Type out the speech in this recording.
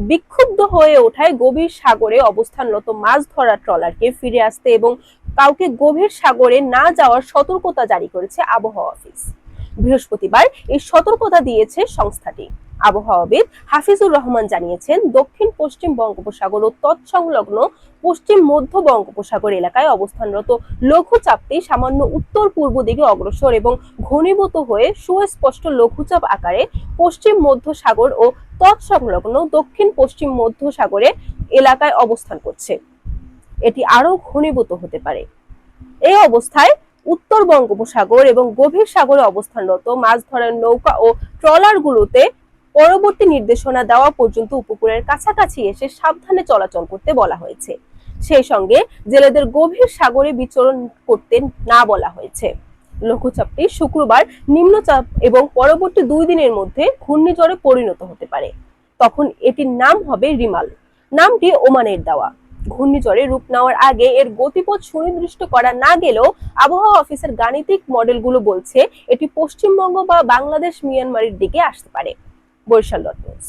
বিক্ষুব্ধ হয়ে ওঠায় গভীর সাগরে অবস্থানরত মাছ ধরার ট্রলারকে ফিরে আসতে এবং কাউকে গভীর সাগরে না যাওয়ার সতর্কতা জারি করেছে আবহাওয়া অফিস। বৃহস্পতিবার এই সতর্কতা দিয়েছে সংস্থাটি। আবহাওয়াবিদ হাফিজুর রহমান জানিয়েছেন, দক্ষিণ পশ্চিম বঙ্গোপসাগর ও তৎসংলগ্ন পশ্চিম মধ্য বঙ্গোপসাগর এলাকায় অবস্থানরত লঘুচাপটি সামান্য উত্তর পূর্ব দিকে অগ্রসর এবং ঘনীভূত হয়ে সুস্পষ্ট লঘুচাপ আকারে পশ্চিম মধ্য সাগর ও তৎসংলগ্ন দক্ষিণ পশ্চিম মধ্য সাগরে এলাকায় অবস্থান করছে। এটি আরো ঘনীভূত হতে পারে। এই অবস্থায় উত্তর বঙ্গোপসাগর এবং গভীর সাগরে অবস্থানরত মাছ ধরার নৌকা ও ট্রলারগুলোতে পরবর্তী নির্দেশনা দেওয়া পর্যন্ত উপকূলের কাছাকাছি এসে সাবধানে চলাচল করতে বলা হয়েছে। সেই সঙ্গে জেলেদের গভীর সাগরে বিচরণ করতে না বলা হয়েছে। লঘুচাপটি শুক্রবার নিম্নচাপ এবং পরবর্তী 2 দিনের মধ্যে ঘূর্ণিঝড়ে পরিণত হতে পারে। তখন এটির নাম হবে রিমাল। নামটি ওমানের দেওয়া। ঘূর্ণিঝড়ে রূপ নেওয়ার আগে এর গতিপথ সুনির্দিষ্ট করা না গেলেও আবহাওয়া অফিসের গাণিতিক মডেলগুলো বলছে এটি পশ্চিমবঙ্গ বা বাংলাদেশ মিয়ানমারের দিকে আসতে পারে। Barishal dot news.